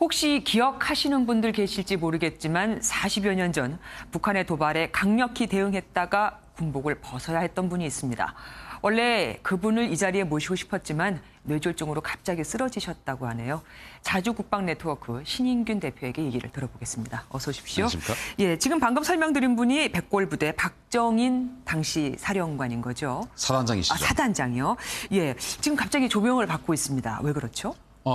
혹시 기억하시는 분들 계실지 모르겠지만 40여 년 전 북한의 도발에 강력히 대응했다가 군복을 벗어야 했던 분이 있습니다. 원래 그분을 이 자리에 모시고 싶었지만 뇌졸중으로 갑자기 쓰러지셨다고 하네요. 자주국방네트워크 신인균 대표에게 얘기를 들어보겠습니다. 어서 오십시오. 안녕하십니까? 예, 지금 방금 설명드린 분이 백골부대 박정인 당시 사령관인 거죠. 사단장이시죠. 사단장이요. 예, 지금 갑자기 조명을 받고 있습니다. 왜 그렇죠?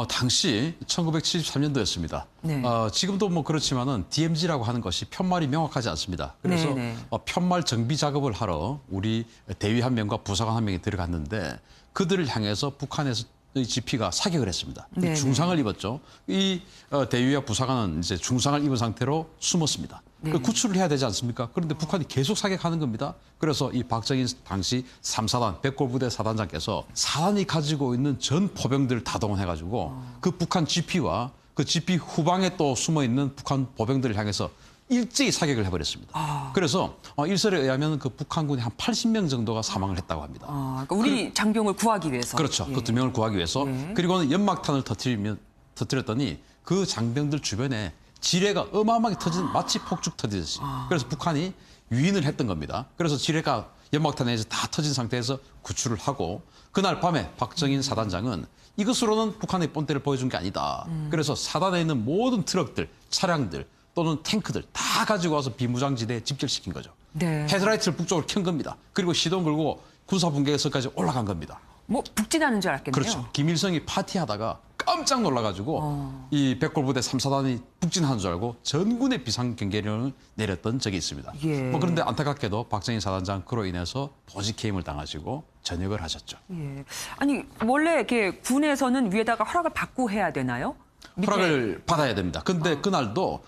당시 1973년도였습니다. 네. 지금도 뭐 그렇지만은 DMZ라고 하는 것이 편말이 명확하지 않습니다. 그래서 네네. 편말 정비 작업을 하러 우리 대위 한 명과 부사관 한 명이 들어갔는데 그들을 향해서 북한에서 이 GP가 사격을 했습니다. 네네. 중상을 입었죠. 이 대위와 부사관은 이제 중상을 입은 상태로 숨었습니다. 네. 구출을 해야 되지 않습니까? 그런데 북한이 계속 사격하는 겁니다. 그래서 이 박정인 당시 3사단 백골부대 사단장께서 사단이 가지고 있는 전 포병들을 다 동원해가지고 그 북한 GP와 그 GP 후방에 또 숨어있는 북한 보병들을 향해서 일제히 사격을 해버렸습니다. 그래서 일설에 의하면 그 북한군이 한 80명 정도가 사망을 했다고 합니다. 그러니까 우리 장병을 구하기 위해서. 그렇죠. 예. 그 2명을 구하기 위해서. 예. 그리고는 연막탄을 터뜨렸더니 그 장병들 주변에 지뢰가 어마어마하게 터진 마치 폭죽 터지듯이. 그래서 북한이 유인을 했던 겁니다. 그래서 지뢰가 연막탄에서 다 터진 상태에서 구출을 하고 그날 밤에 박정인 사단장은 이것으로는 북한의 본때를 보여준 게 아니다. 그래서 사단에 있는 모든 트럭들, 차량들 또는 탱크들 다 가지고 와서 비무장지대에 집결시킨 거죠. 네. 헤드라이트를 북쪽으로 켠 겁니다. 그리고 시동 걸고 군사분계선까지 올라간 겁니다. 뭐 북진하는 줄 알았겠네요. 그렇죠. 김일성이 파티하다가 깜짝 놀라가지고 이 백골부대 3사단이 북진하는 줄 알고 전군의 비상경계령을 내렸던 적이 있습니다. 예. 뭐 그런데 안타깝게도 박정인 사단장 그로 인해서 보직해임을 당하시고 전역을 하셨죠. 예. 아니 원래 이렇게 군에서는 위에다가 허락을 받고 해야 되나요? 밑에. 허락을 받아야 됩니다. 근데 그날도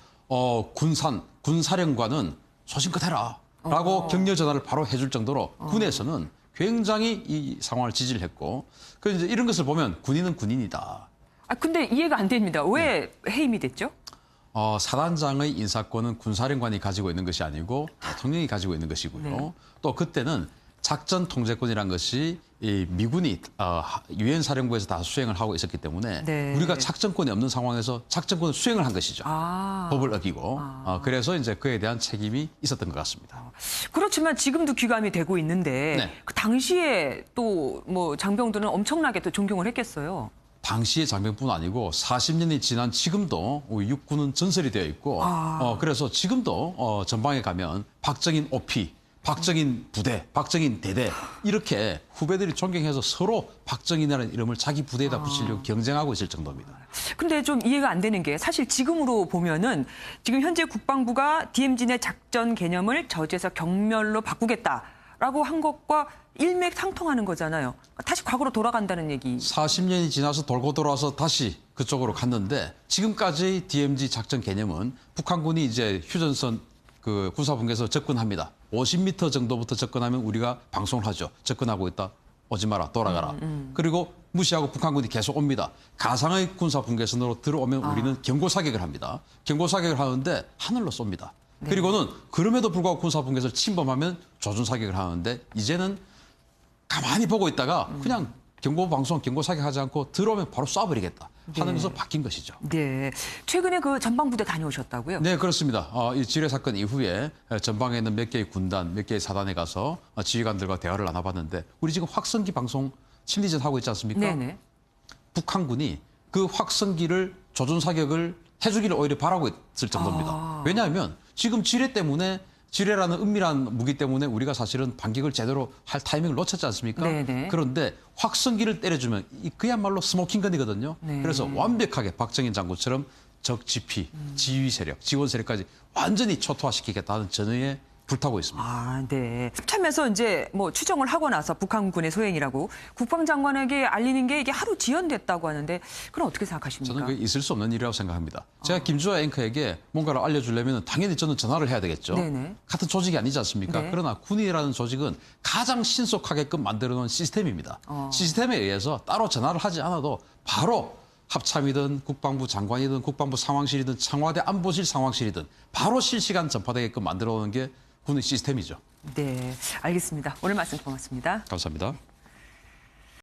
군사령관은 소신껏 해라 라고 격려 전화를 바로 해줄 정도로 군에서는 굉장히 이 상황을 지지를 했고 그래서 이제 이런 것을 보면 군인은 군인이다. 근데 이해가 안 됩니다. 왜 해임이 됐죠? 사단장의 인사권은 군사령관이 가지고 있는 것이 아니고 대통령이 가지고 있는 것이고요. 네. 또 그때는 작전 통제권이라는 것이 이 미군이 유엔 사령부에서 다 수행을 하고 있었기 때문에 네. 우리가 작전권이 없는 상황에서 작전권을 수행을 한 것이죠. 법을 어기고 그래서 이제 그에 대한 책임이 있었던 것 같습니다. 그렇지만 지금도 귀감이 되고 있는데 네. 그 당시에 또 뭐 장병들은 엄청나게 또 존경을 했겠어요. 당시의 장병뿐 아니고 40년이 지난 지금도 우리 육군은 전설이 되어 있고 그래서 지금도 전방에 가면 박정인 OP, 박정인 부대, 박정인 대대 이렇게 후배들이 존경해서 서로 박정인이라는 이름을 자기 부대에다 붙이려고 경쟁하고 있을 정도입니다. 근데 좀 이해가 안 되는 게 사실 지금으로 보면은 지금 현재 국방부가 DMZ 내 작전 개념을 저지해서 경멸로 바꾸겠다라고 한 것과 일맥상통하는 거잖아요. 다시 과거로 돌아간다는 얘기. 40년이 지나서 돌고 돌아서 다시 그쪽으로 갔는데 지금까지의 DMZ 작전 개념은 북한군이 이제 휴전선 그 군사분계에서 접근합니다. 50m 정도부터 접근하면 우리가 방송을 하죠. 접근하고 있다. 오지 마라. 돌아가라. 그리고 무시하고 북한군이 계속 옵니다. 가상의 군사분계선으로 들어오면 우리는 경고사격을 합니다. 경고사격을 하는데 하늘로 쏩니다. 네. 그리고는 그럼에도 불구하고 군사분계선을 침범하면 조준사격을 하는데 이제는 가만히 보고 있다가 그냥 경고방송, 경고사격하지 않고 들어오면 바로 쏴버리겠다 하는 것으로 바뀐 것이죠. 네. 최근에 그 전방부대 다녀오셨다고요? 네, 그렇습니다. 이 지뢰 사건 이후에 전방에 있는 몇 개의 군단, 몇 개의 사단에 가서 지휘관들과 대화를 나눠봤는데 우리 지금 확성기 방송 심리전 하고 있지 않습니까? 네네. 북한군이 그 확성기를 조준 사격을 해주기를 오히려 바라고 있을 정도입니다. 왜냐하면 지금 지뢰라는 은밀한 무기 때문에 우리가 사실은 반격을 제대로 할 타이밍을 놓쳤지 않습니까? 네네. 그런데 확성기를 때려주면 그야말로 스모킹건이거든요. 네. 그래서 완벽하게 박정인 장군처럼 적 지피, 지휘 세력, 지원 세력까지 완전히 초토화시키겠다는 전의에 불타고 있습니다. 네. 참에서 이제 뭐 추정을 하고 나서 북한군의 소행이라고 국방장관에게 알리는 게 이게 하루 지연됐다고 하는데 그건 어떻게 생각하십니까? 저는 그게 있을 수 없는 일이라고 생각합니다. 제가 김주아 앵커에게 뭔가를 알려주려면 당연히 저는 전화를 해야 되겠죠. 네네. 같은 조직이 아니지 않습니까? 네. 그러나 군이라는 조직은 가장 신속하게끔 만들어놓은 시스템입니다. 시스템에 의해서 따로 전화를 하지 않아도 바로 합참이든 국방부 장관이든 국방부 상황실이든 청와대 안보실 상황실이든 바로 실시간 전파되게끔 만들어놓은 게 군의 시스템이죠. 네, 알겠습니다. 오늘 말씀 고맙습니다. 감사합니다.